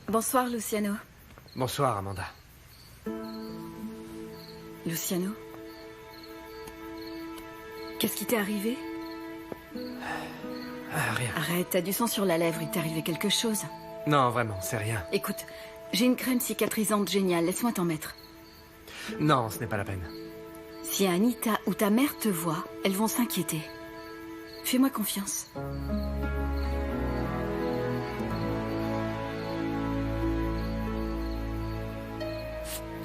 Bonsoir, Luciano. Bonsoir, Amanda. Luciano? Qu'est-ce qui t'est arrivé? Rien. Arrête, t'as du sang sur la lèvre, il t'est arrivé quelque chose. Non, vraiment, c'est rien. Écoute, j'ai une crème cicatrisante géniale, laisse-moi t'en mettre. Non, ce n'est pas la peine. Si Anita ou ta mère te voient, elles vont s'inquiéter. Fais-moi confiance.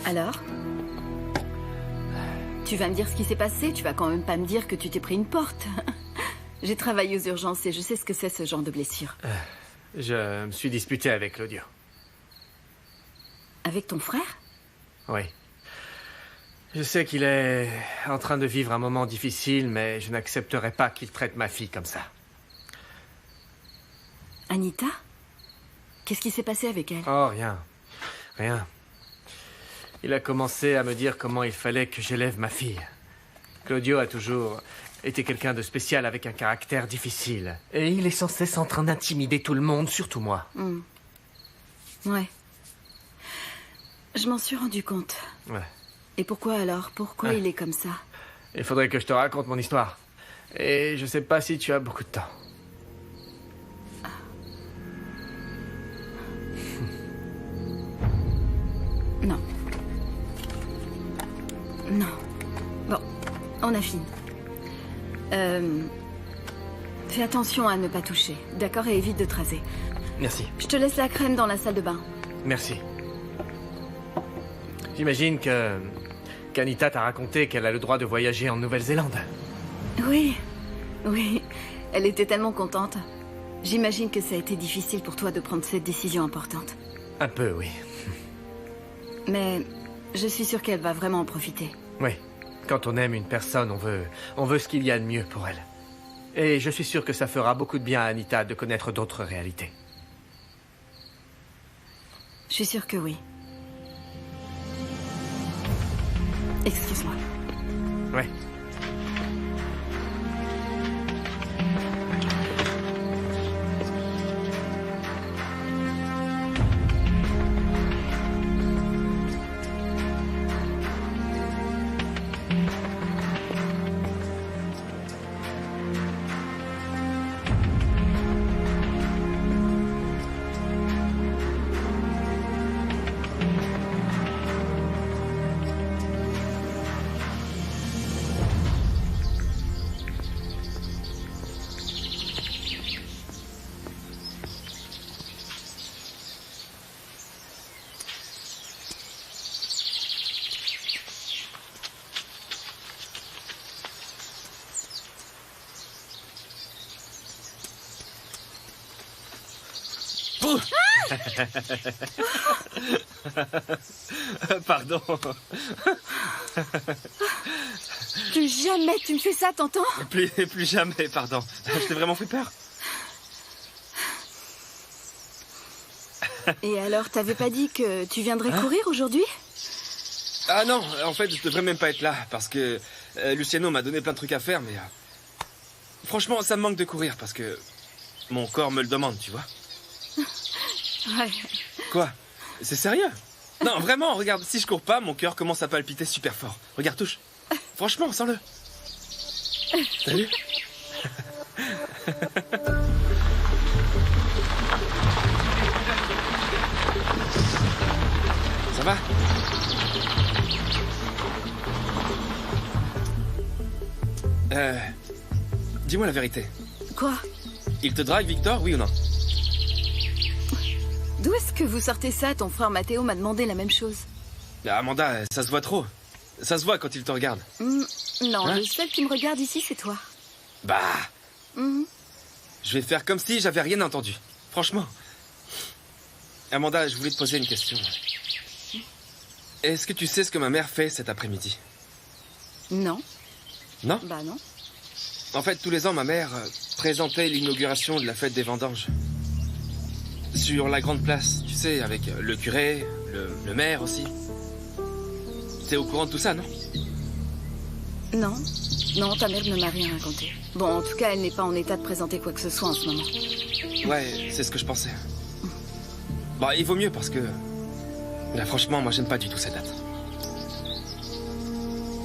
Alors? Tu vas me dire ce qui s'est passé? Tu vas quand même pas me dire que tu t'es pris une porte. J'ai travaillé aux urgences et je sais ce que c'est ce genre de blessure. Je me suis disputé avec Claudio. Avec ton frère? Oui. Je sais qu'il est en train de vivre un moment difficile, mais je n'accepterai pas qu'il traite ma fille comme ça. Anita? Qu'est-ce qui s'est passé avec elle? Oh, rien. Rien. Il a commencé à me dire comment il fallait que j'élève ma fille. Claudio a toujours été quelqu'un de spécial avec un caractère difficile. Et il est sans cesse en train d'intimider tout le monde, surtout moi. Ouais. Je m'en suis rendu compte. Ouais. Et pourquoi alors? Pourquoi il est comme ça? Il faudrait que je te raconte mon histoire. Et je sais pas si tu as beaucoup de temps. Non. Non. Bon, on a fini. Fais attention à ne pas toucher, d'accord? Et évite de te raser. Merci. Je te laisse la crème dans la salle de bain. Merci. J'imagine qu'Anita t'a raconté qu'elle a le droit de voyager en Nouvelle-Zélande. Oui, oui. Elle était tellement contente. J'imagine que ça a été difficile pour toi de prendre cette décision importante. Un peu, oui. Mais je suis sûre qu'elle va vraiment en profiter. Oui. Quand on aime une personne, on veut ce qu'il y a de mieux pour elle. Et je suis sûr que ça fera beaucoup de bien à Anita de connaître d'autres réalités. Je suis sûre que oui. Excuse-moi. Oui. Pardon. Plus jamais tu me fais ça, t'entends? Plus jamais, pardon. Je t'ai vraiment fait peur. Et alors, t'avais pas dit que tu viendrais courir aujourd'hui? Ah non, en fait, je devrais même pas être là, parce que Luciano m'a donné plein de trucs à faire, mais... franchement, ça me manque de courir, parce que mon corps me le demande, tu vois. Ouais. Quoi? C'est sérieux? Non, vraiment, regarde, si je cours pas, mon cœur commence à palpiter super fort. Regarde, touche. Franchement, sens-le. T'as vu? Ça va? Dis-moi la vérité. Quoi? Il te drague, Victor, oui ou non? D'où est-ce que vous sortez ça? Ton frère Matteo m'a demandé la même chose. Amanda, ça se voit trop. Ça se voit quand il te regarde. Non, Hein? le seul qui me regarde ici, c'est toi. Bah... Je vais faire comme si j'avais rien entendu. Franchement. Amanda, je voulais te poser une question. Est-ce que tu sais ce que ma mère fait cet après-midi? Non. Non? Bah non. En fait, tous les ans, ma mère présentait l'inauguration de la fête des vendanges. Sur la grande place, tu sais, avec le curé, le maire aussi. t'es au courant de tout ça, non? Non. Non, ta mère ne m'a rien raconté. Bon, en tout cas, elle n'est pas en état de présenter quoi que ce soit en ce moment. Ouais, c'est ce que je pensais. Bon, il vaut mieux parce que... Là, franchement, moi, j'aime pas du tout cette date.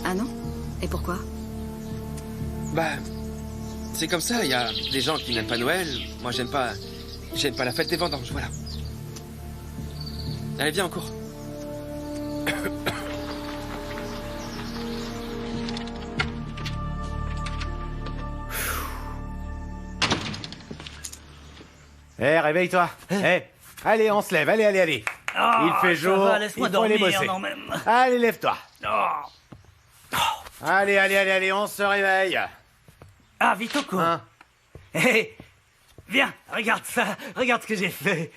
Ah non? Et pourquoi? Bah... C'est comme ça, il y a des gens qui n'aiment pas Noël. Moi, j'aime pas la fête des vendanges, voilà. Allez, viens en cours. Hé, réveille-toi. Allez, on se lève. Allez. Oh, il fait jour, laisse-moi il faut aller dormir, bosser. non, même. Allez, lève-toi. Oh. Allez, on se réveille. Ah, Vitoko. Hein? Hé, viens, regarde ça. Regarde ce que j'ai fait.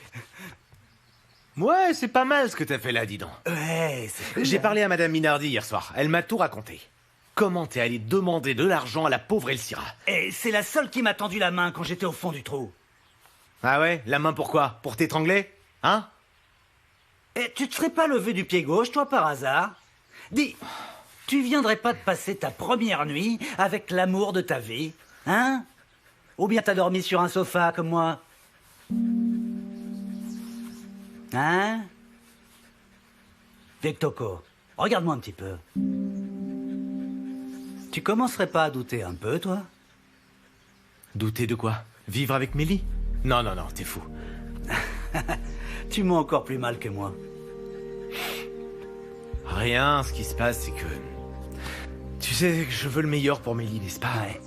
Ouais, c'est pas mal ce que t'as fait là, dis donc. Ouais, c'est cool. J'ai parlé à Madame Minardi hier soir. Elle m'a tout raconté. Comment t'es allé demander de l'argent à la pauvre Elcira? Et c'est la seule qui m'a tendu la main quand j'étais au fond du trou. Ah ouais? La main pourquoi? Pour t'étrangler? Hein? Et tu te serais pas levé du pied gauche, toi, par hasard? Dis, tu viendrais pas de passer ta première nuit avec l'amour de ta vie? Hein? Ou bien t'as dormi sur un sofa comme moi? Hein? Vitoko, regarde-moi un petit peu. Tu commencerais pas à douter un peu, toi? Douter de quoi? Vivre avec Mélie? Non, t'es fou. Tu mens encore plus mal que moi. Rien, ce qui se passe, c'est que... Tu sais que je veux le meilleur pour Mélie, n'est-ce pas? Ouais.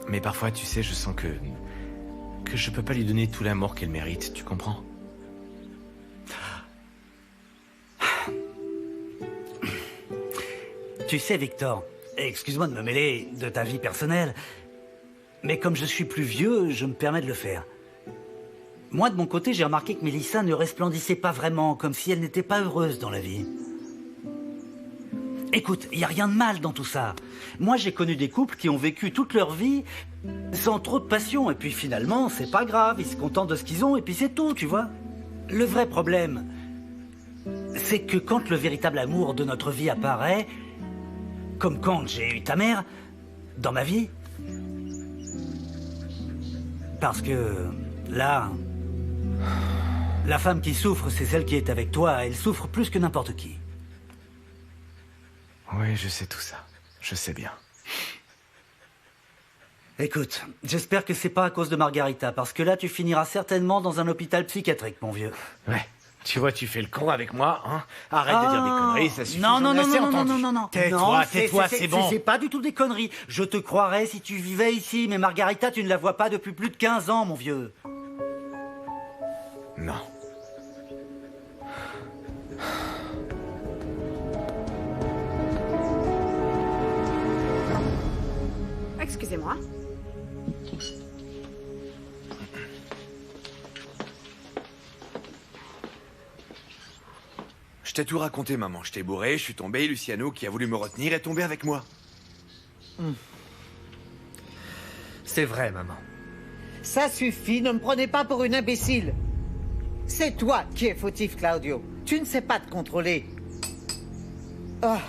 Mais parfois, tu sais, je sens que je peux pas lui donner tout l'amour qu'elle mérite, tu comprends? Tu sais, Victor, excuse-moi de me mêler de ta vie personnelle, mais comme je suis plus vieux, je me permets de le faire. Moi, de mon côté, j'ai remarqué que Mélissa ne resplendissait pas vraiment, comme si elle n'était pas heureuse dans la vie. Écoute, il n'y a rien de mal dans tout ça. Moi, j'ai connu des couples qui ont vécu toute leur vie sans trop de passion, et puis finalement, c'est pas grave, ils se contentent de ce qu'ils ont, et puis c'est tout, tu vois. Le vrai problème, c'est que quand le véritable amour de notre vie apparaît, comme quand j'ai eu ta mère, dans ma vie, parce que là, la femme qui souffre, c'est celle qui est avec toi, elle souffre plus que n'importe qui. Oui, je sais tout ça. Je sais bien. Écoute, j'espère que c'est pas à cause de Margarita, parce que là, tu finiras certainement dans un hôpital psychiatrique, mon vieux. Ouais. Tu vois, tu fais le con avec moi, hein? Arrête de dire des conneries, ça suffit. Non, j'en ai assez entendu. non. Tais-toi, c'est bon. C'est pas du tout des conneries. Je te croirais si tu vivais ici, mais Margarita, tu ne la vois pas depuis plus de 15 ans, mon vieux. Non. Excusez-moi. Je t'ai tout raconté, maman. Je t'ai bourré, je suis tombé, Luciano, qui a voulu me retenir, est tombé avec moi. C'est vrai, maman. Ça suffit, ne me prenez pas pour une imbécile. C'est toi qui es fautif, Claudio. Tu ne sais pas te contrôler. Ah.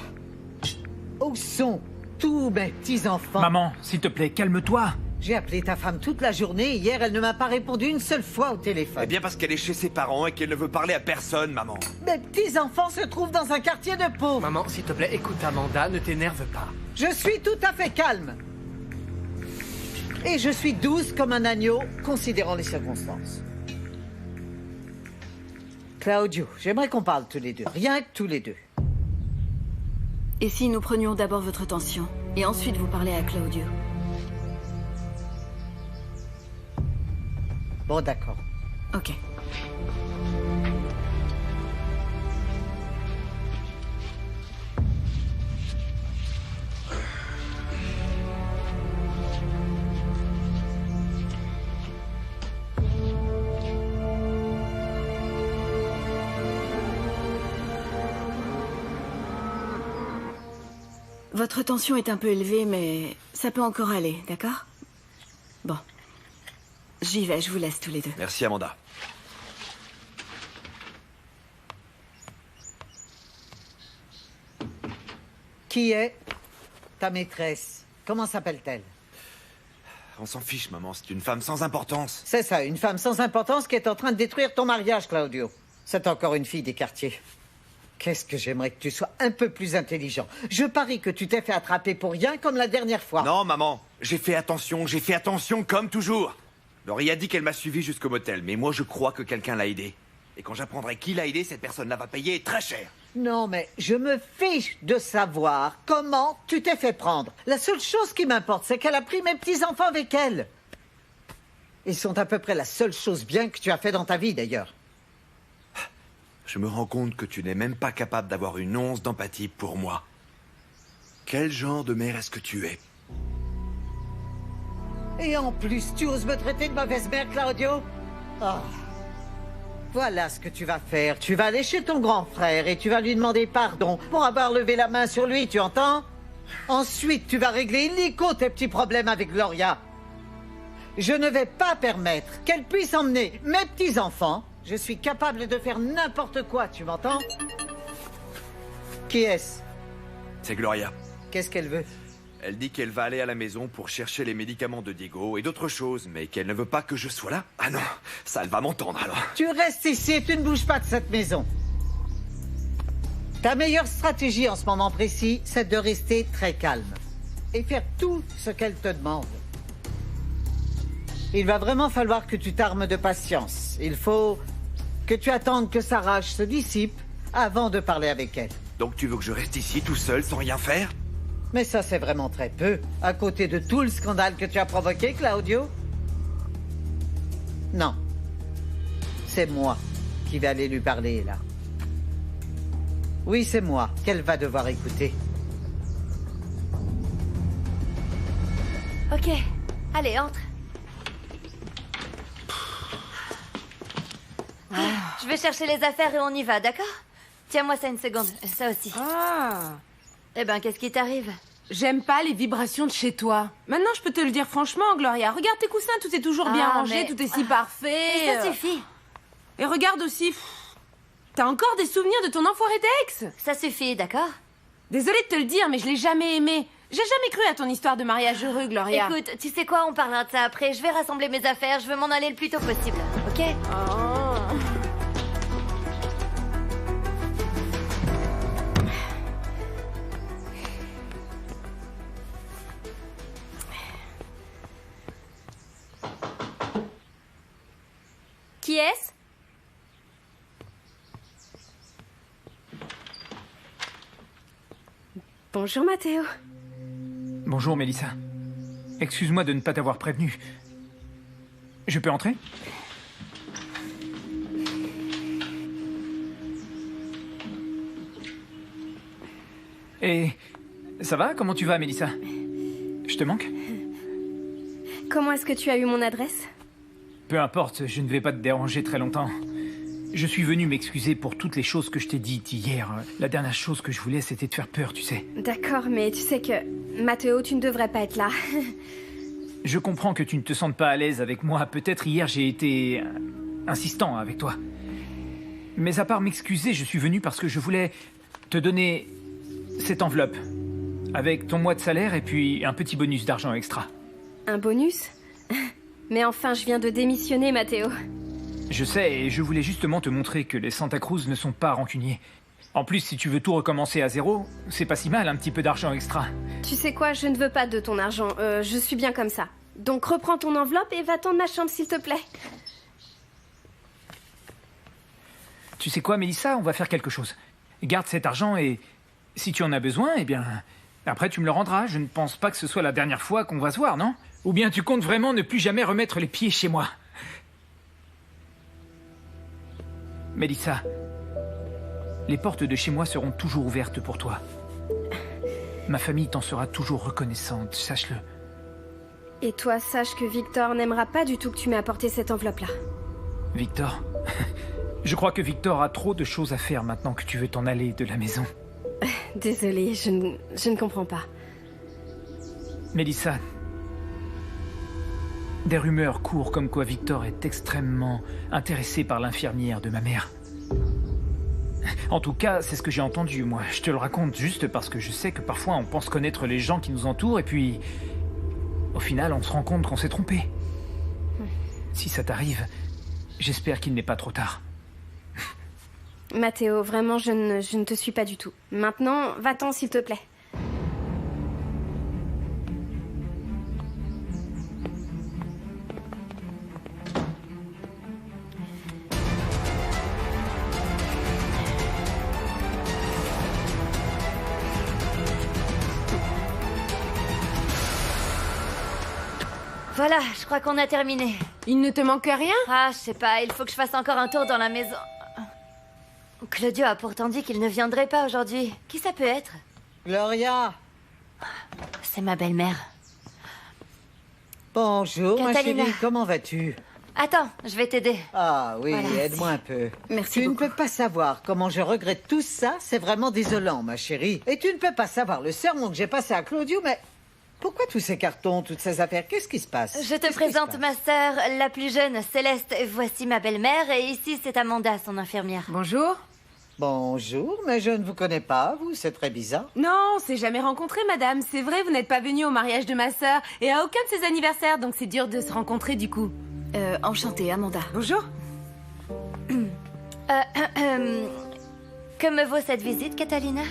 Où sont tous mes petits-enfants? Maman, s'il te plaît, calme-toi. J'ai appelé ta femme toute la journée. Hier, elle ne m'a pas répondu une seule fois au téléphone. Eh bien parce qu'elle est chez ses parents et qu'elle ne veut parler à personne, maman. Mes petits-enfants se trouvent dans un quartier de pauvres. Maman, s'il te plaît, écoute Amanda, ne t'énerve pas. Je suis tout à fait calme. Et je suis douce comme un agneau, considérant les circonstances. Claudio, j'aimerais qu'on parle tous les deux. Rien que tous les deux. Et si nous prenions d'abord votre tension, et ensuite vous parlez à Claudio? Bon, d'accord. Ok. Votre tension est un peu élevée, mais ça peut encore aller, d'accord? Bon. J'y vais, je vous laisse tous les deux. Merci, Amanda. Qui est ta maîtresse? Comment s'appelle-t-elle? On s'en fiche, maman, c'est une femme sans importance. C'est ça, une femme sans importance qui est en train de détruire ton mariage, Claudio. C'est encore une fille des quartiers. Qu'est-ce que j'aimerais que tu sois un peu plus intelligent. Je parie que tu t'es fait attraper pour rien comme la dernière fois. Non, maman, j'ai fait attention comme toujours. Laurie a dit qu'elle m'a suivi jusqu'au motel, mais moi je crois que quelqu'un l'a aidé. Et quand j'apprendrai qui l'a aidé, cette personne-là va payer très cher. Non, mais je me fiche de savoir comment tu t'es fait prendre. La seule chose qui m'importe, c'est qu'elle a pris mes petits-enfants avec elle. Ils sont à peu près la seule chose bien que tu as fait dans ta vie, d'ailleurs. Je me rends compte que tu n'es même pas capable d'avoir une once d'empathie pour moi. Quel genre de mère est-ce que tu es? Et en plus, tu oses me traiter de mauvaise mère, Claudio? Oh. Voilà ce que tu vas faire. Tu vas aller chez ton grand frère et tu vas lui demander pardon pour avoir levé la main sur lui, tu entends? Ensuite, tu vas régler illico tes petits problèmes avec Gloria. Je ne vais pas permettre qu'elle puisse emmener mes petits-enfants. Je suis capable de faire n'importe quoi, tu m'entends? Qui est-ce? C'est Gloria. Qu'est-ce qu'elle veut? Elle dit qu'elle va aller à la maison pour chercher les médicaments de Diego et d'autres choses, mais qu'elle ne veut pas que je sois là. Ah non, ça, elle va m'entendre alors. Tu restes ici et tu ne bouges pas de cette maison. Ta meilleure stratégie en ce moment précis, c'est de rester très calme et faire tout ce qu'elle te demande. Il va vraiment falloir que tu t'armes de patience. Il faut que tu attendes que sa rage se dissipe avant de parler avec elle. Donc tu veux que je reste ici tout seul sans rien faire? Mais ça, c'est vraiment très peu, à côté de tout le scandale que tu as provoqué, Claudio. Non. C'est moi qui vais aller lui parler, là. Oui, c'est moi qu'elle va devoir écouter. Ok. Allez, entre. Je vais chercher les affaires et on y va, d'accord? Tiens-moi ça une seconde, ça aussi. Ah. Eh ben, qu'est-ce qui t'arrive? J'aime pas les vibrations de chez toi. Maintenant, je peux te le dire franchement, Gloria. Regarde tes coussins, tout est toujours bien rangé, tout est si parfait. Mais ça suffit. Et regarde aussi... T'as encore des souvenirs de ton enfoiré d'ex? Ça suffit, d'accord? Désolée de te le dire, mais je l'ai jamais aimé. J'ai jamais cru à ton histoire de mariage heureux, Gloria. Écoute, tu sais quoi, on parlera de ça après. Je vais rassembler mes affaires, je veux m'en aller le plus tôt possible, ok? Oh. Qui est-ce? Bonjour Matteo. Bonjour Mélissa. Excuse-moi de ne pas t'avoir prévenu. Je peux entrer? Et ça va? Comment tu vas, Mélissa? Je te manque? Comment est-ce que tu as eu mon adresse? Peu importe, je ne vais pas te déranger très longtemps. Je suis venu m'excuser pour toutes les choses que je t'ai dites hier. La dernière chose que je voulais, c'était te faire peur, tu sais. D'accord, mais tu sais que... Matteo, tu ne devrais pas être là. Je comprends que tu ne te sentes pas à l'aise avec moi. Peut-être hier, j'ai été... insistant avec toi. Mais à part m'excuser, je suis venu parce que je voulais te donner cette enveloppe. Avec ton mois de salaire et puis un petit bonus d'argent extra. Un bonus? Mais enfin, je viens de démissionner, Matteo. Je sais, et je voulais justement te montrer que les Santa Cruz ne sont pas rancuniers. En plus, si tu veux tout recommencer à zéro, c'est pas si mal, un petit peu d'argent extra. Tu sais quoi, je ne veux pas de ton argent. Je suis bien comme ça. Donc reprends ton enveloppe et va-t'en de ma chambre, s'il te plaît. Tu sais quoi, Mélissa, on va faire quelque chose. Garde cet argent et si tu en as besoin, eh bien... Après, tu me le rendras. Je ne pense pas que ce soit la dernière fois qu'on va se voir, non? Ou bien tu comptes vraiment ne plus jamais remettre les pieds chez moi? Mélissa, les portes de chez moi seront toujours ouvertes pour toi. Ma famille t'en sera toujours reconnaissante, sache-le. Et toi, sache que Victor n'aimera pas du tout que tu m'aies apporté cette enveloppe-là. Victor? Je crois que Victor a trop de choses à faire maintenant que tu veux t'en aller de la maison. Désolée, je ne comprends pas. Mélissa, des rumeurs courent comme quoi Victor est extrêmement intéressé par l'infirmière de ma mère. En tout cas, c'est ce que j'ai entendu, moi. Je te le raconte juste parce que je sais que parfois on pense connaître les gens qui nous entourent et puis... Au final, on se rend compte qu'on s'est trompé. Si ça t'arrive, j'espère qu'il n'est pas trop tard. Mathéo, vraiment, je ne te suis pas du tout. Maintenant, va-t'en, s'il te plaît. Voilà, je crois qu'on a terminé. Il ne te manque rien? Ah, je sais pas, il faut que je fasse encore un tour dans la maison. Claudio a pourtant dit qu'il ne viendrait pas aujourd'hui. Qui ça peut être? Gloria! C'est ma belle-mère. Bonjour, Catalina. ma chérie, comment vas-tu? Attends, je vais t'aider. Ah oui, Voilà, aide-moi un peu. Merci Tu beaucoup. ne peux pas savoir comment je regrette tout ça, c'est vraiment désolant, ma chérie. Et tu ne peux pas savoir le sermon que j'ai passé à Claudio, mais... Pourquoi tous ces cartons, toutes ces affaires? Qu'est-ce qui se passe? Je te Qu'est-ce qui se présente passe? ma sœur, la plus jeune, Céleste. Voici ma belle-mère et ici c'est Amanda, son infirmière. Bonjour. Bonjour, mais je ne vous connais pas, vous, c'est très bizarre. Non, on s'est jamais rencontrés, madame. C'est vrai, vous n'êtes pas venue au mariage de ma sœur et à aucun de ses anniversaires, donc c'est dur de se rencontrer du coup. Enchantée, Amanda. Bonjour. Que me vaut cette visite, Catalina?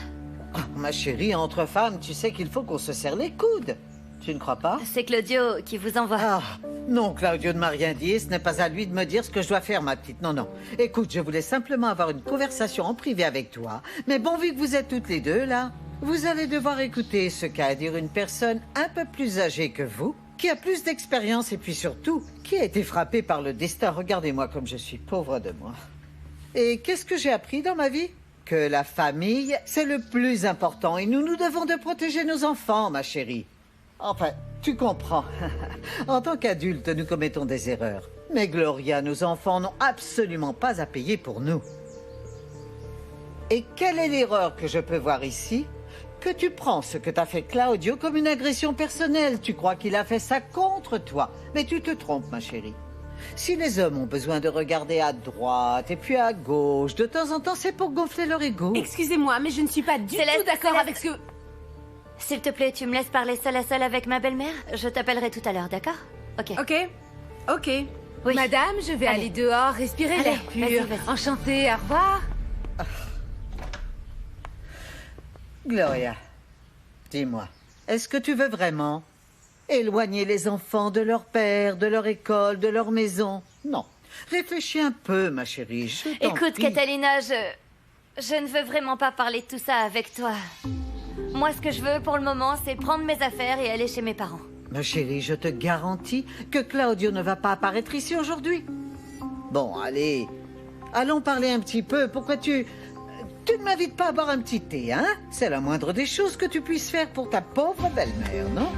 Oh, ma chérie, entre femmes, tu sais qu'il faut qu'on se serre les coudes. Tu ne crois pas? C'est Claudio qui vous envoie. Ah, non, Claudio ne m'a rien dit et ce n'est pas à lui de me dire ce que je dois faire, ma petite. Non, non. Écoute, je voulais simplement avoir une conversation en privé avec toi. Mais bon, vu que vous êtes toutes les deux, là, vous allez devoir écouter ce qu'a à dire une personne un peu plus âgée que vous, qui a plus d'expérience et puis surtout, qui a été frappée par le destin. Regardez-moi comme je suis pauvre de moi. Et qu'est-ce que j'ai appris dans ma vie? Que la famille, c'est le plus important et nous devons de protéger nos enfants, ma chérie. Enfin, tu comprends. En tant qu'adultes, nous commettons des erreurs. Mais Gloria, nos enfants n'ont absolument pas à payer pour nous. Et quelle est l'erreur que je peux voir ici? Que tu prends ce que t'as fait Claudio comme une agression personnelle. Tu crois qu'il a fait ça contre toi. Mais tu te trompes, ma chérie. Si les hommes ont besoin de regarder à droite et puis à gauche, de temps en temps, c'est pour gonfler leur ego. Excusez-moi, mais je ne suis pas du Céleste, tout d'accord Céleste. avec ce que... S'il te plaît, tu me laisses parler seule à seule avec ma belle-mère? Je t'appellerai tout à l'heure, d'accord? Ok. Ok. Oui. Madame, je vais aller dehors, respirer Allez, l'air pur. vas-y, vas-y. Enchantée, au revoir. Gloria, dis-moi, est-ce que tu veux vraiment éloigner les enfants de leur père, de leur école, de leur maison? Non. Réfléchis un peu, ma chérie. Je t'en Écoute, prie. Catalina, je ne veux vraiment pas parler de tout ça avec toi. Moi, ce que je veux pour le moment, c'est prendre mes affaires et aller chez mes parents. Ma chérie, je te garantis que Claudio ne va pas apparaître ici aujourd'hui. Bon, allez, allons parler un petit peu. Pourquoi tu ne m'invites pas à boire un petit thé, hein? C'est la moindre des choses que tu puisses faire pour ta pauvre belle-mère, non?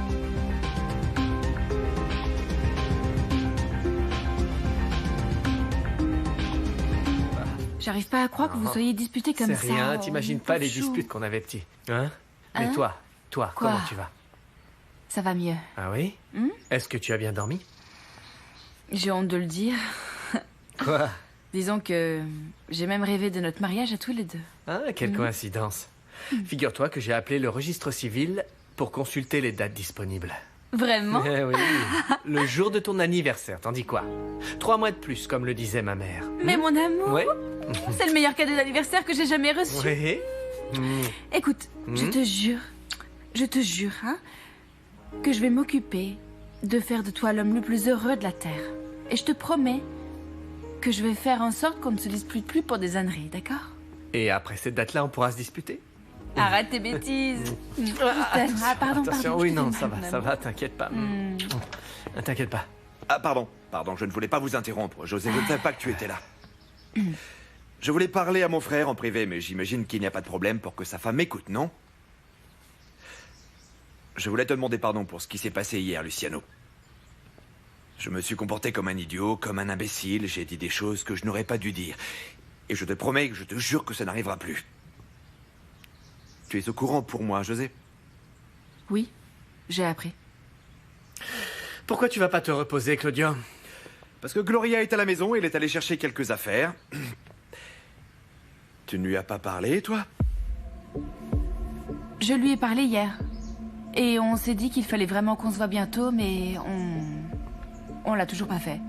J'arrive pas à croire que vous soyez disputés comme ça. C'est rien, Oh, t'imagines mon pas les pauvre chou. disputes qu'on avait petits. Hein? Mais Hein? toi, Quoi? comment tu vas? Ça va mieux. Ah oui? Hmm? Est-ce que tu as bien dormi? J'ai honte de le dire. Quoi? Disons que j'ai même rêvé de notre mariage à tous les deux. Ah, quelle Mhm. coïncidence. Figure-toi que j'ai appelé le registre civil pour consulter les dates disponibles. Vraiment? Eh oui, le jour de ton anniversaire, t'en dis quoi? 3 mois de plus, comme le disait ma mère. Mais mon amour, Ouais. c'est le meilleur cadeau d'anniversaire que j'ai jamais reçu. Oui. Écoute, je te jure, hein, que je vais m'occuper de faire de toi l'homme le plus heureux de la Terre. Et je te promets que je vais faire en sorte qu'on ne se dispute plus pour des âneries, d'accord? Et après cette date-là, on pourra se disputer? Arrête tes bêtises. Ah, pardon, Attention, pardon. oui, je te non, fais ça mal, va, mon ça amour. va, t'inquiète pas. T'inquiète pas. Ah, pardon, je ne voulais pas vous interrompre. José, je ne savais pas que tu étais là. Je voulais parler à mon frère en privé, mais j'imagine qu'il n'y a pas de problème pour que sa femme m'écoute, non? Je voulais te demander pardon pour ce qui s'est passé hier, Luciano. Je me suis comporté comme un idiot, comme un imbécile, j'ai dit des choses que je n'aurais pas dû dire. Et je te promets, je te jure que ça n'arrivera plus. Tu es au courant pour moi, José? Oui, j'ai appris. Pourquoi tu vas pas te reposer, Claudio? Parce que Gloria est à la maison et elle est allée chercher quelques affaires. Tu ne lui as pas parlé, toi? Je lui ai parlé hier. Et on s'est dit qu'il fallait vraiment qu'on se voit bientôt, mais on l'a toujours pas fait.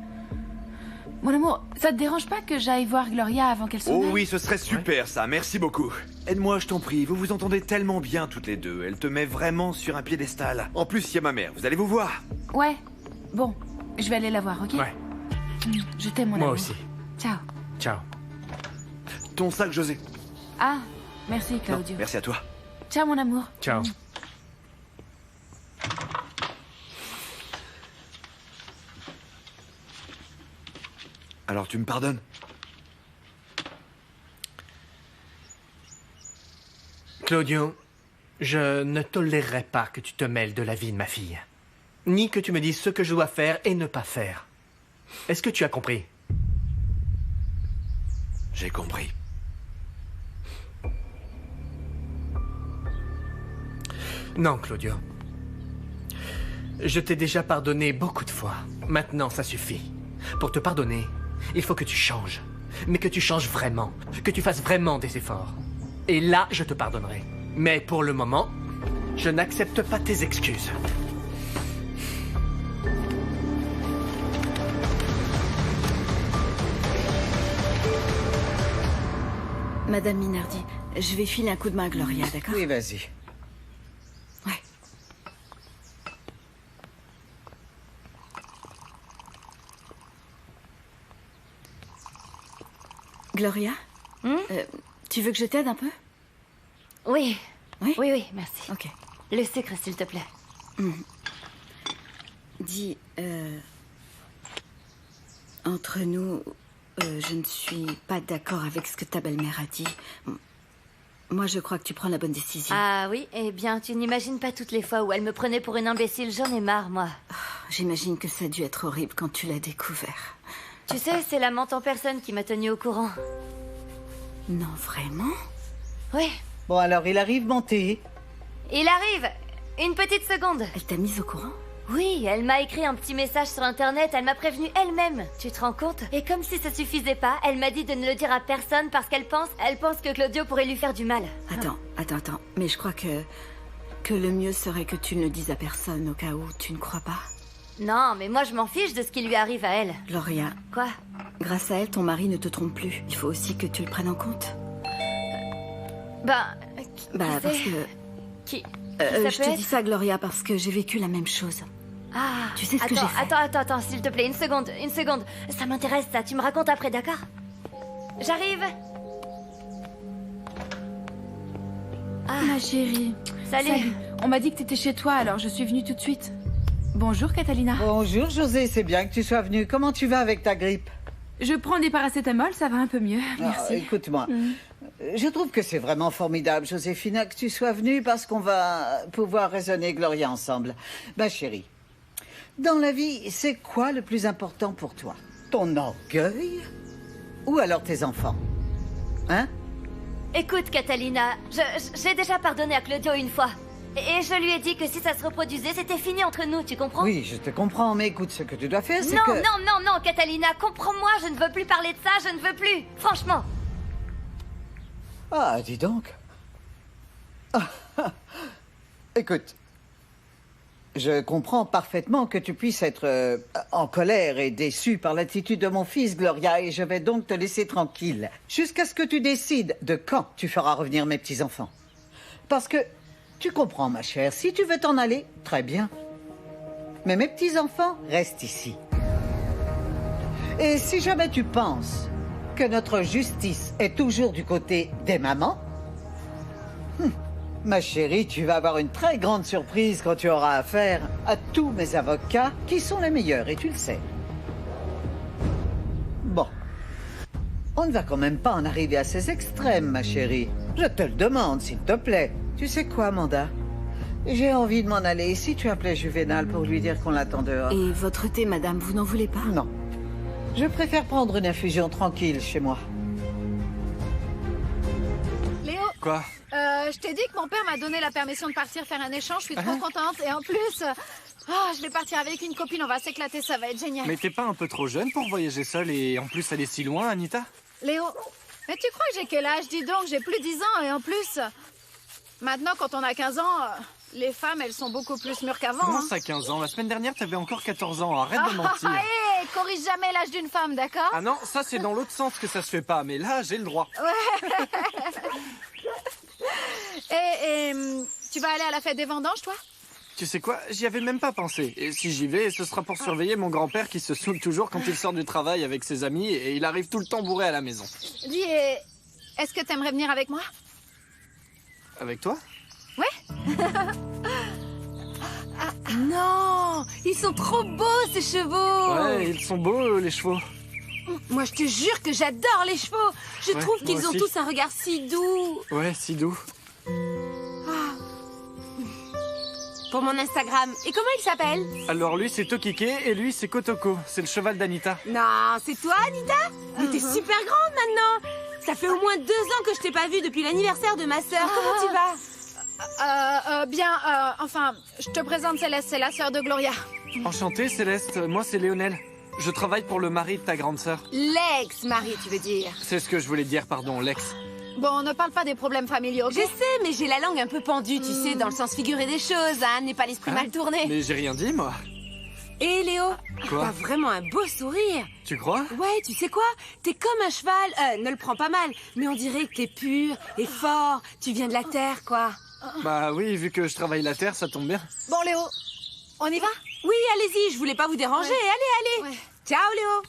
Mon amour, ça te dérange pas que j'aille voir Gloria avant qu'elle se Oh mêle? oui, ce serait super ça, merci beaucoup. Aide-moi, je t'en prie, vous vous entendez tellement bien toutes les deux. Elle te met vraiment sur un piédestal. En plus, il y a ma mère, vous allez vous voir. Ouais. Bon, je vais aller la voir, ok? Ouais. Je t'aime, mon Moi amour. aussi. Ciao. Ciao. Ton sac, José. Ah, merci, Non, Claudio. merci à toi. Ciao, mon amour. Ciao. Alors tu me pardonnes? Claudio, je ne tolérerai pas que tu te mêles de la vie de ma fille. Ni que tu me dises ce que je dois faire et ne pas faire. Est-ce que tu as compris? J'ai compris. Non, Claudio. Je t'ai déjà pardonné beaucoup de fois. Maintenant, ça suffit. Pour te pardonner, il faut que tu changes. Mais que tu changes vraiment. Que tu fasses vraiment des efforts. Et là, je te pardonnerai. Mais pour le moment, je n'accepte pas tes excuses. Madame Minardi, je vais filer un coup de main à Gloria, d'accord? Oui, vas-y. Ouais. Gloria, tu veux que je t'aide un peu? Oui. Oui? Oui, oui, merci. Ok. Le sucre, s'il te plaît. Dis, entre nous, je ne suis pas d'accord avec ce que ta belle-mère a dit. Moi, je crois que tu prends la bonne décision. Ah oui? Eh bien, tu n'imagines pas toutes les fois où elle me prenait pour une imbécile. J'en ai marre, moi. J'imagine que ça a dû être horrible quand tu l'as découvert. Tu sais, c'est l'amante en personne qui m'a tenue au courant. Non, vraiment? Oui. Bon, alors, il arrive, mon thé. Il arrive! Une petite seconde. Elle t'a mise au courant? Oui, elle m'a écrit un petit message sur Internet, elle m'a prévenue elle-même. Tu te rends compte? Et comme si ça suffisait pas, elle m'a dit de ne le dire à personne parce qu'elle pense que Claudio pourrait lui faire du mal. Attends. Mais je crois que le mieux serait que tu ne le dises à personne au cas où tu ne crois pas. Non, mais moi je m'en fiche de ce qui lui arrive à elle. Gloria. Quoi? Grâce à elle, ton mari ne te trompe plus. Il faut aussi que tu le prennes en compte. Parce que... Qui je te dis ça, Gloria, parce que j'ai vécu la même chose. Ah, tu sais ce que j'ai fait? Attends, s'il te plaît, une seconde. Ça m'intéresse, ça. Tu me racontes après, d'accord? J'arrive. Ma chérie. Salut. On m'a dit que t'étais chez toi, alors je suis venue tout de suite. Bonjour, Catalina. Bonjour, José. C'est bien que tu sois venu. Comment tu vas avec ta grippe? Je prends des paracétamol, ça va un peu mieux. Merci. Écoute-moi. Je trouve que c'est vraiment formidable, Joséphina, que tu sois venue parce qu'on va pouvoir raisonner Gloria ensemble. Ma chérie, dans la vie, c'est quoi le plus important pour toi? Ton orgueil? Ou alors tes enfants? Hein? Écoute, Catalina, j'ai déjà pardonné à Claudio une fois. Et je lui ai dit que si ça se reproduisait, c'était fini entre nous, tu comprends? Oui, je te comprends, mais écoute, ce que tu dois faire, c'est Non, que... non, Catalina, comprends-moi, je ne veux plus parler de ça, je ne veux plus, franchement. Ah, dis donc. Écoute, je comprends parfaitement que tu puisses être en colère et déçu par l'attitude de mon fils, Gloria, et je vais donc te laisser tranquille, jusqu'à ce que tu décides de quand tu feras revenir mes petits-enfants. Parce que, tu comprends, ma chère, si tu veux t'en aller, très bien. Mais mes petits-enfants restent ici. Et si jamais tu penses que notre justice est toujours du côté des mamans, ma chérie, tu vas avoir une très grande surprise quand tu auras affaire à tous mes avocats qui sont les meilleurs, et tu le sais. Bon. On ne va quand même pas en arriver à ces extrêmes, ma chérie. Je te le demande, s'il te plaît. Tu sais quoi, Amanda? J'ai envie de m'en aller. Si tu appelais Juvénal pour lui dire qu'on l'attend dehors. Et votre thé, madame, vous n'en voulez pas? Non. Je préfère prendre une infusion tranquille chez moi. Léo? Quoi? Je t'ai dit que mon père m'a donné la permission de partir faire un échange. Je suis trop contente. Et en plus, je vais partir avec une copine. On va s'éclater. Ça va être génial. Mais t'es pas un peu trop jeune pour voyager seule et en plus aller si loin, Anita? Léo, Mais tu crois que j'ai quel âge? Dis donc, j'ai plus 10 ans et en plus... Maintenant, quand on a 15 ans, les femmes, elles sont beaucoup plus mûres qu'avant. Comment hein. ça, 15 ans? La semaine dernière, t'avais encore 14 ans. Arrête de mentir. Hé, corrige jamais l'âge d'une femme, d'accord? Ah non, ça c'est dans l'autre sens que ça se fait pas, mais là, j'ai le droit. Ouais. Et tu vas aller à la fête des vendanges, toi? Tu sais quoi? J'y avais même pas pensé. Et si j'y vais, ce sera pour surveiller mon grand-père qui se saoule toujours quand il sort du travail avec ses amis et il arrive tout le temps bourré à la maison. Dis, est-ce que t'aimerais venir avec moi? Avec toi? Ouais. Non, ils sont trop beaux ces chevaux. Ouais, ils sont beaux les chevaux. Moi, je te jure que j'adore les chevaux. Je Ouais, trouve qu'ils moi ont aussi. tous un regard si doux. Ouais, si doux. Pour mon Instagram. Et comment il s'appelle? Alors lui c'est Tokike et lui c'est Kotoko. C'est le cheval d'Anita. Non, c'est toi, Anita? Mais t'es super grande maintenant. Ça fait au moins 2 ans que je t'ai pas vue depuis l'anniversaire de ma sœur. Comment tu vas? Bien, enfin, je te présente Céleste, c'est la sœur de Gloria. Enchanté Céleste, moi c'est Léonel. Je travaille pour le mari de ta grande sœur. L'ex-mari, tu veux dire? C'est ce que je voulais dire, pardon, Lex. Bon, ne parle pas des problèmes familiaux, ok? Je sais, mais j'ai la langue un peu pendue, tu sais, dans le sens figuré des choses, hein, n'est pas l'esprit mal tourné. Mais j'ai rien dit, moi. Et Léo, Quoi? t'as vraiment un beau sourire. Tu crois? Ouais, tu sais quoi? T'es comme un cheval, ne le prends pas mal, mais on dirait que t'es pur et fort, tu viens de la terre, quoi. Bah oui, vu que je travaille la terre, ça tombe bien. Bon, Léo, on y va? Oui, allez-y, je voulais pas vous déranger, allez, allez. Ouais. Ciao, Léo.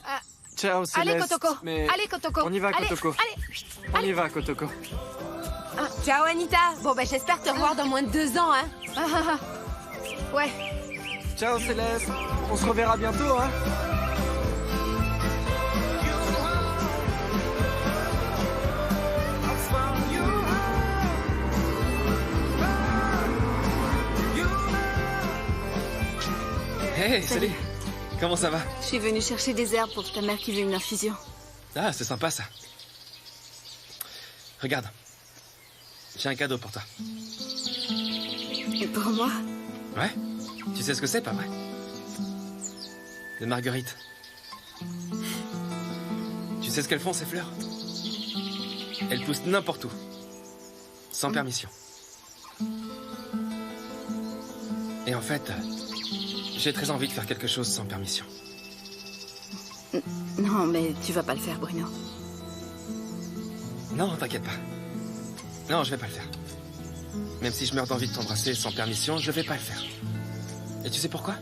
Ciao Céleste. Allez, Kotoko. Mais... Allez, Kotoko. On y va, Allez, Kotoko. allez. On y va, Kotoko. Ciao, Anita. Bon, bah, j'espère te revoir dans moins de 2 ans, hein. Ouais. Ciao Céleste. On se reverra bientôt, hein. Hey, salut. Comment ça va? Je suis venue chercher des herbes pour ta mère qui veut une infusion. Ah, c'est sympa ça. Regarde. J'ai un cadeau pour toi. Et pour moi? Ouais? Tu sais ce que c'est, pas vrai? Des marguerites. Tu sais ce qu'elles font, ces fleurs? Elles poussent n'importe où. Sans permission. Et en fait, j'ai très envie de faire quelque chose sans permission. Non, mais tu vas pas le faire, Bruno. Non, t'inquiète pas. Non, je vais pas le faire. Même si je meurs d'envie de t'embrasser sans permission, je vais pas le faire. Et tu sais pourquoi?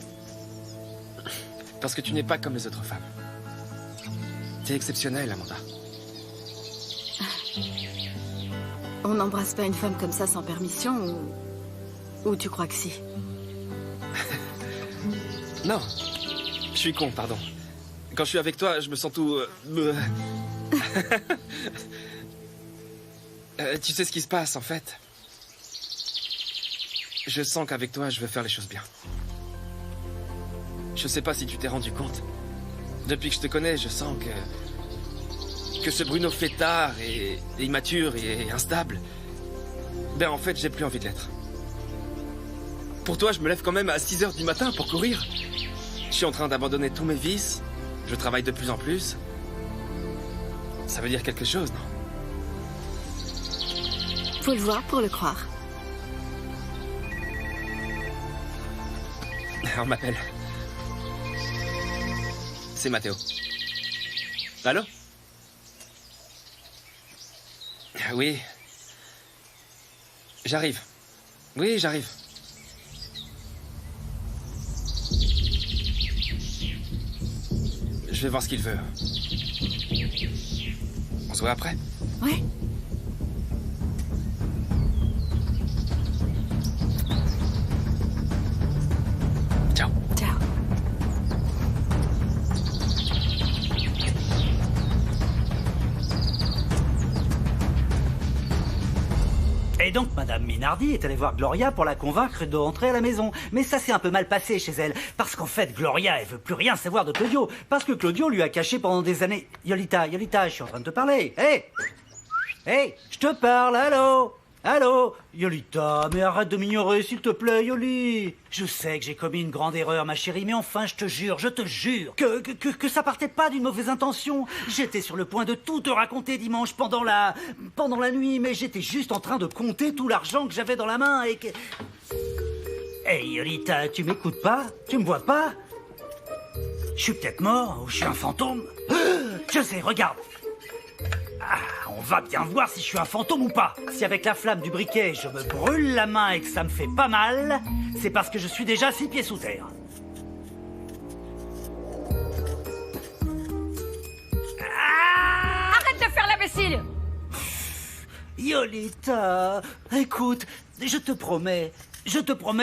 Parce que tu n'es pas comme les autres femmes. T'es exceptionnelle, Amanda. On n'embrasse pas une femme comme ça sans permission ou tu crois que si? Non, je suis con, pardon. Quand je suis avec toi, je me sens tout... tu sais ce qui se passe, en fait. Je sens qu'avec toi, je veux faire les choses bien. Je sais pas si tu t'es rendu compte. Depuis que je te connais, je sens que ce Bruno fêtard et immature et instable, ben en fait, j'ai plus envie de l'être. Pour toi, je me lève quand même à 6 heures du matin pour courir. Je suis en train d'abandonner tous mes vices. Je travaille de plus en plus. Ça veut dire quelque chose, non? Faut le voir pour le croire. On m'appelle. C'est Mathéo. Allô? Oui. J'arrive. Oui, j'arrive. Je vais voir ce qu'il veut. On se voit après? Ouais. Ciao. Ciao. Et donc, Madame Minardi est allée voir Gloria pour la convaincre de rentrer à la maison. Mais ça s'est un peu mal passé chez elle. Parce qu'en fait, Gloria, elle veut plus rien savoir de Claudio. Parce que Claudio lui a caché pendant des années... Yolita, je suis en train de te parler. Hé, je te parle, allô? Allô? Yolita, mais arrête de m'ignorer, s'il te plaît, Yoli. Je sais que j'ai commis une grande erreur, ma chérie, mais enfin, je te jure, que ça partait pas d'une mauvaise intention. J'étais sur le point de tout te raconter dimanche pendant la nuit, mais j'étais juste en train de compter tout l'argent que j'avais dans la main et que... Hey, Yolita, tu m'écoutes pas? Tu me vois pas? Je suis peut-être mort, ou je suis un fantôme? Je sais, regarde. Ah, on va bien voir si je suis un fantôme ou pas. Si avec la flamme du briquet, je me brûle la main et que ça me fait pas mal, c'est parce que je suis déjà 6 pieds sous terre. Arrête de faire l'imbécile! Yolita, écoute, je te promets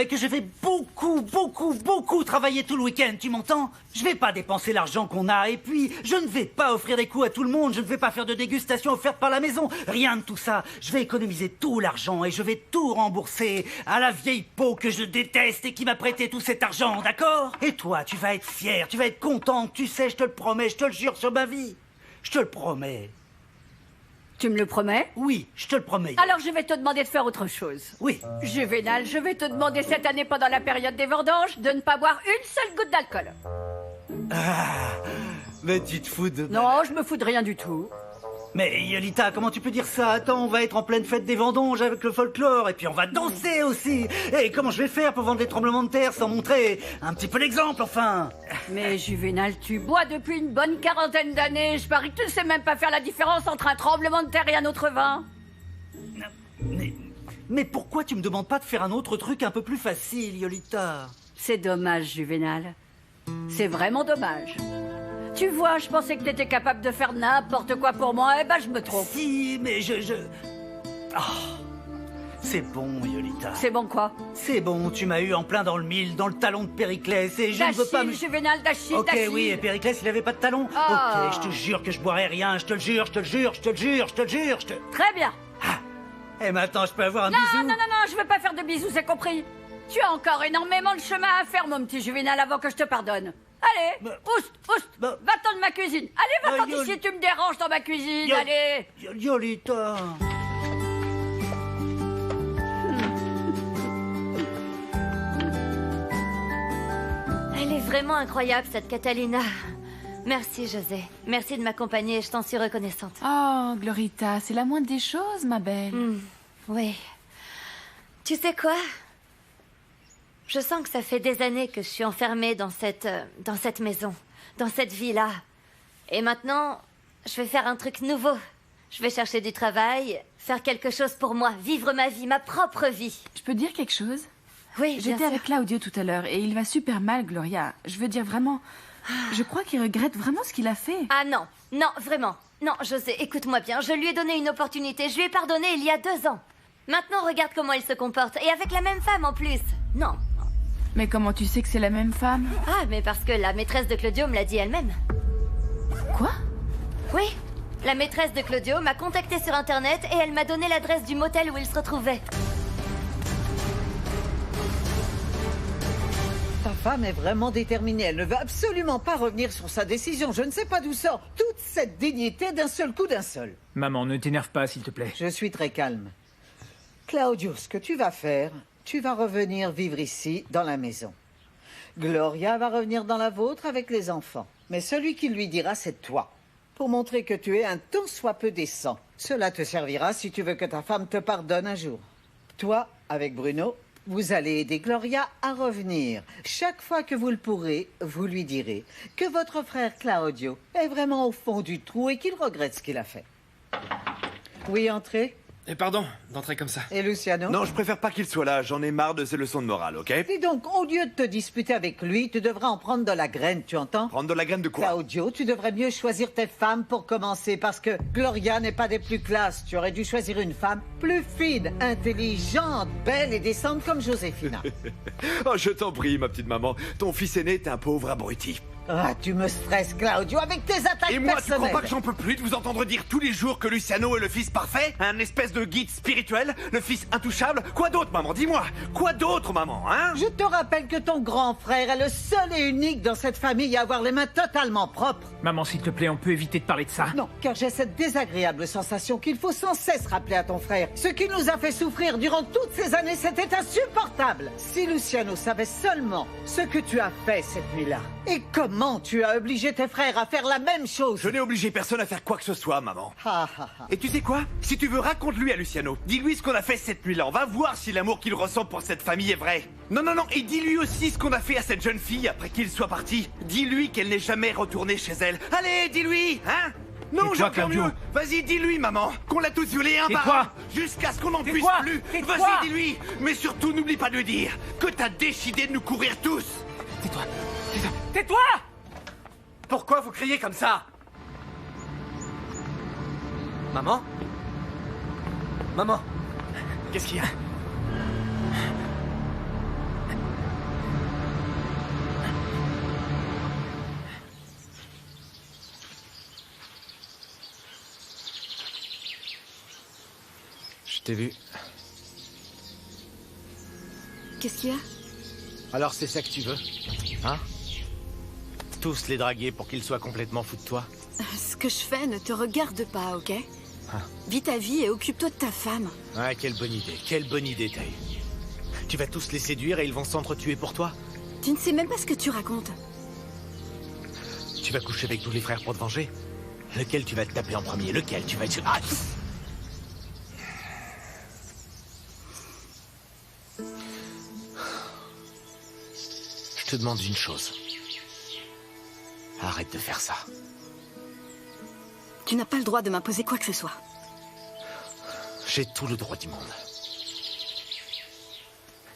que je vais beaucoup travailler tout le week-end, tu m'entends? Je vais pas dépenser l'argent qu'on a, et puis je ne vais pas offrir des coups à tout le monde, je ne vais pas faire de dégustation offerte par la maison, rien de tout ça. Je vais économiser tout l'argent et je vais tout rembourser à la vieille peau que je déteste et qui m'a prêté tout cet argent, d'accord? Et toi, tu vas être fière, tu vas être contente, tu sais, je te le promets, je te le jure sur ma vie. Je te le promets. Tu me le promets? Oui, je te le promets. Alors je vais te demander de faire autre chose. Oui. Juvénal, je vais te demander cette année pendant la période des vendanges de ne pas boire une seule goutte d'alcool. Ah, mais tu te fous de... Non, je me fous de rien du tout. Mais Yolita, comment tu peux dire ça? Attends, on va être en pleine fête des vendanges avec le folklore, et puis on va danser aussi. Et comment je vais faire pour vendre les tremblements de terre sans montrer un petit peu l'exemple, enfin? Mais Juvénal, tu bois depuis une bonne quarantaine d'années. Je parie que tu ne sais même pas faire la différence entre un tremblement de terre et un autre vin. Mais pourquoi tu me demandes pas de faire un autre truc un peu plus facile, Yolita? C'est dommage, Juvénal. C'est vraiment dommage. Tu vois, je pensais que t'étais capable de faire n'importe quoi pour moi, eh ben je me trompe. Si, mais Oh, c'est bon, Yolita. C'est bon quoi? C'est bon, tu m'as eu en plein dans le mille, dans le talon de Périclès, et je ne veux pas me... Juvénal, d'Achille, Ok, d'Achille. oui, et Périclès, il avait pas de talon? Ah. Ok, je te jure que je boirai rien, je te le jure, je te le jure, je te le jure, je te le jure, je te... Très bien. Et maintenant, je peux avoir un Non, bisou? non, je veux pas faire de bisous, c'est compris. Tu as encore énormément de chemin à faire, mon petit Juvénal, avant que je te pardonne. Allez, oust, va-t'en de ma cuisine. Allez, va-t'en d'ici, tu me déranges dans ma cuisine, allez. Yolita. Elle est vraiment incroyable, cette Catalina. Merci, José. Merci de m'accompagner, je t'en suis reconnaissante. Oh, Glorita, c'est la moindre des choses, ma belle. Oui. Tu sais quoi? Je sens que ça fait des années que je suis enfermée dans cette maison, dans cette vie-là. Et maintenant, je vais faire un truc nouveau. Je vais chercher du travail, faire quelque chose pour moi, vivre ma vie, ma propre vie. Je peux dire quelque chose? Oui, bien J'étais sûr. avec Claudio tout à l'heure et il va super mal, Gloria. Je veux dire vraiment... Je crois qu'il regrette vraiment ce qu'il a fait. Ah non, non, vraiment. Non, José, écoute-moi bien. Je lui ai donné une opportunité. Je lui ai pardonné il y a 2 ans. Maintenant, regarde comment il se comporte. Et avec la même femme en plus. Non. Mais comment tu sais que c'est la même femme? Ah, mais parce que la maîtresse de Claudio me l'a dit elle-même. Quoi? Oui. La maîtresse de Claudio m'a contactée sur Internet et elle m'a donné l'adresse du motel où il se retrouvait. Ta femme est vraiment déterminée. Elle ne veut absolument pas revenir sur sa décision. Je ne sais pas d'où sort toute cette dignité d'un seul coup d'un seul. Maman, ne t'énerve pas, s'il te plaît. Je suis très calme. Claudio, ce que tu vas faire, tu vas revenir vivre ici, dans la maison. Gloria va revenir dans la vôtre avec les enfants. Mais celui qui lui dira, c'est toi. Pour montrer que tu es un tant soit peu décent. Cela te servira si tu veux que ta femme te pardonne un jour. Toi, avec Bruno, vous allez aider Gloria à revenir. Chaque fois que vous le pourrez, vous lui direz que votre frère Claudio est vraiment au fond du trou et qu'il regrette ce qu'il a fait. Oui, entrez. Et pardon d'entrer comme ça. Et Luciano? Non, je préfère pas qu'il soit là. J'en ai marre de ces leçons de morale, ok? Dis donc, au lieu de te disputer avec lui, tu devrais en prendre de la graine, tu entends? Prendre de la graine de quoi? Claudio, tu devrais mieux choisir tes femmes pour commencer, parce que Gloria n'est pas des plus classes. Tu aurais dû choisir une femme plus fine, intelligente, belle et décente comme Josefina. Oh, je t'en prie, ma petite maman. Ton fils aîné est un pauvre abruti. Ah, tu me stresses, Claudio, avec tes attaques Et moi, tu personnelles. crois pas que j'en peux plus de vous entendre dire tous les jours que Luciano est le fils parfait? Un espèce de guide spirituel spirituel, le fils intouchable. Quoi d'autre, maman? Dis-moi. Quoi d'autre, maman, hein? Je te rappelle que ton grand frère est le seul et unique dans cette famille à avoir les mains totalement propres. Maman, s'il te plaît, on peut éviter de parler de ça? Non, car j'ai cette désagréable sensation qu'il faut sans cesse rappeler à ton frère. Ce qui nous a fait souffrir durant toutes ces années, c'était insupportable. Si Luciano savait seulement ce que tu as fait cette nuit-là, et comment tu as obligé tes frères à faire la même chose. Je n'ai obligé personne à faire quoi que ce soit, maman. Ha, ha, ha. Et tu sais quoi? Si tu veux, raconte-lui à Luciano. Dis-lui ce qu'on a fait cette nuit-là. On va voir si l'amour qu'il ressent pour cette famille est vrai. Non, non, non. Et dis-lui aussi ce qu'on a fait à cette jeune fille après qu'il soit parti. Dis-lui qu'elle n'est jamais retournée chez elle. Allez, dis-lui, hein? Non, j'entends mieux. Vas-y, dis-lui, maman, qu'on l'a tous violé un par un, jusqu'à ce qu'on n'en puisse plus. Vas-y, dis-lui. Mais surtout, n'oublie pas de lui dire que t'as décidé de nous courir tous. Tais-toi. Tais-toi! Pourquoi vous criez comme ça? Maman? Maman? Qu'est-ce qu'il y a? Je t'ai vu. Qu'est-ce qu'il y a? Alors c'est ça que tu veux? Hein? Tous les draguer pour qu'ils soient complètement fous de toi? Ce que je fais ne te regarde pas, ok? Hein? Vis ta vie et occupe-toi de ta femme. Ouais, quelle bonne idée t'as eu. Tu vas tous les séduire et ils vont s'entretuer pour toi? Tu ne sais même pas ce que tu racontes. Tu vas coucher avec tous les frères pour te venger? Lequel tu vas te taper en premier? Lequel tu vas être... Ah, je te demande une chose. Arrête de faire ça. Tu n'as pas le droit de m'imposer quoi que ce soit. J'ai tout le droit du monde.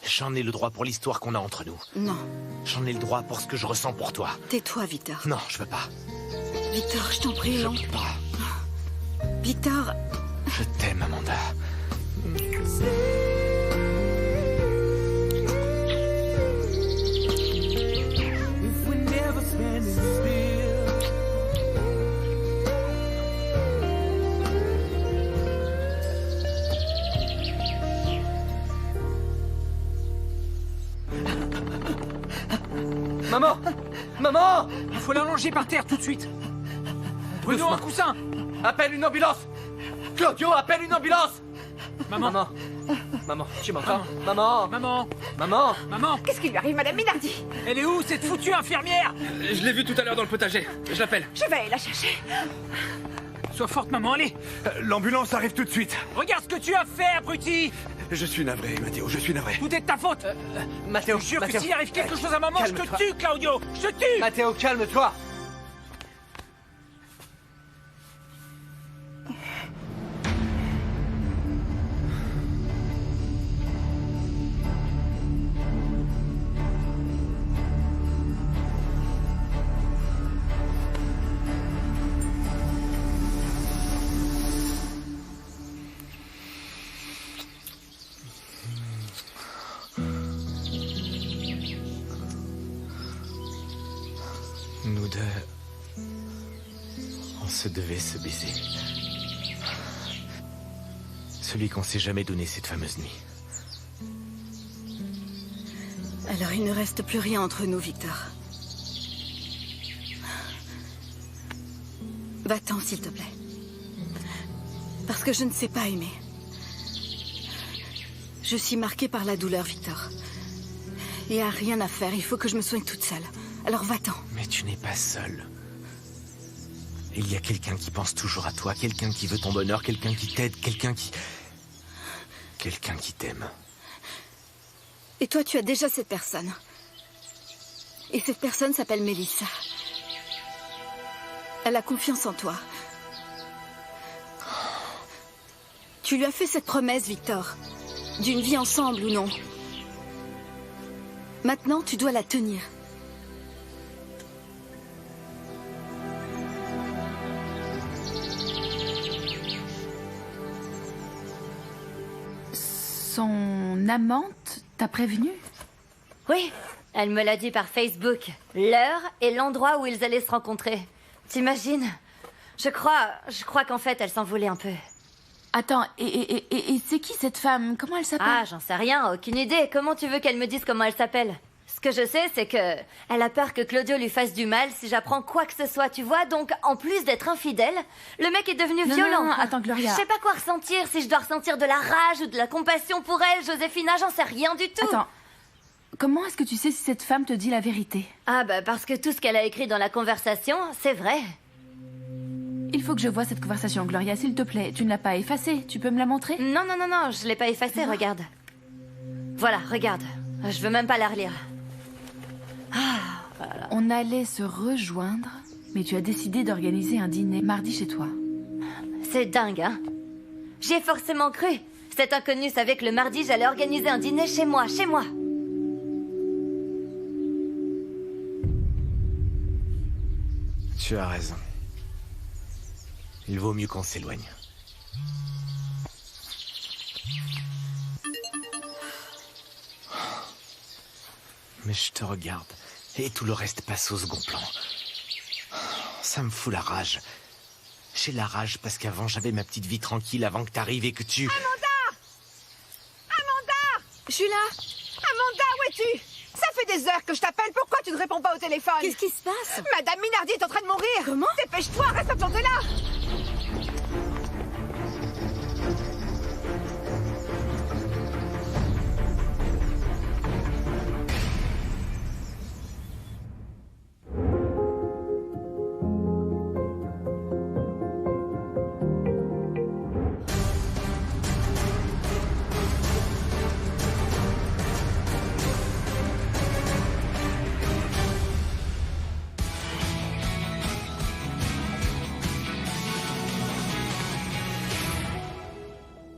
J'en ai le droit pour l'histoire qu'on a entre nous. Non. J'en ai le droit pour ce que je ressens pour toi. Tais-toi, Victor. Non, je veux pas. Victor, je t'en prie, non. Je peux pas. Victor... Je t'aime, Amanda. Maman! Maman! Il faut l'allonger par terre tout de suite. Bruno, un coussin! Appelle une ambulance! Claudio, appelle une ambulance! Maman! Maman! Maman, tu m'entends? Maman! Maman! Maman! Maman! Qu'est-ce qui lui arrive, Madame Minardi? Elle est où, cette foutue infirmière? Je l'ai vue tout à l'heure dans le potager. Je l'appelle. Je vais aller la chercher. Sois forte, maman, allez! L'ambulance arrive tout de suite. Regarde ce que tu as fait, abruti! Je suis navré, Matteo, je suis navré. Tout est de ta faute! Matteo, Je jure que Matteo. s'il arrive quelque chose à maman, je te Calme-toi. tue, Claudio! Je te tue! Matteo, calme-toi! Nous deux... On se devait se baiser. Celui qu'on s'est jamais donné cette fameuse nuit. Alors il ne reste plus rien entre nous, Victor. Va-t'en, s'il te plaît. Parce que je ne sais pas aimer. Je suis marquée par la douleur, Victor. Il n'y a rien à faire, il faut que je me soigne toute seule. Alors va-t'en. Mais tu n'es pas seul. Il y a quelqu'un qui pense toujours à toi, quelqu'un qui veut ton bonheur, quelqu'un qui t'aide, quelqu'un qui t'aime. Et toi, tu as déjà cette personne. Et cette personne s'appelle Melissa. Elle a confiance en toi. Tu lui as fait cette promesse, Victor. D'une vie ensemble ou non. Maintenant, tu dois la tenir. Son amante t'a prévenu? Oui, elle me l'a dit par Facebook. L'heure et l'endroit où ils allaient se rencontrer. T'imagines? Je crois qu'en fait, elle s'en voulait un peu. Attends, et c'est qui cette femme? Comment elle s'appelle? Ah, j'en sais rien, aucune idée. Comment tu veux qu'elle me dise comment elle s'appelle? Ce que je sais, c'est que elle a peur que Claudio lui fasse du mal si j'apprends quoi que ce soit, tu vois. Donc, en plus d'être infidèle, le mec est devenu violent. Non, attends, Gloria. Je sais pas quoi ressentir, si je dois ressentir de la rage ou de la compassion pour elle, Joséphina, j'en sais rien du tout. Attends, comment est-ce que tu sais si cette femme te dit la vérité? Ah bah parce que tout ce qu'elle a écrit dans la conversation, c'est vrai. Il faut que je voie cette conversation, Gloria, s'il te plaît. Tu ne l'as pas effacée, tu peux me la montrer? Non, je l'ai pas effacée, regarde. Voilà, regarde. Je veux même pas la relire. Voilà. On allait se rejoindre, mais tu as décidé d'organiser un dîner mardi chez toi. C'est dingue, hein? J'y ai forcément cru. Cet inconnu savait que le mardi, j'allais organiser un dîner chez moi, Tu as raison. Il vaut mieux qu'on s'éloigne. Mais je te regarde, et tout le reste passe au second plan. Ça me fout la rage. J'ai la rage parce qu'avant, j'avais ma petite vie tranquille avant que t'arrives et que tu... Amanda! Je suis là. Amanda, où es-tu? Ça fait des heures que je t'appelle, pourquoi tu ne réponds pas au téléphone? Qu'est-ce qui se passe? Madame Minardi est en train de mourir. Comment? Dépêche-toi, reste planté là.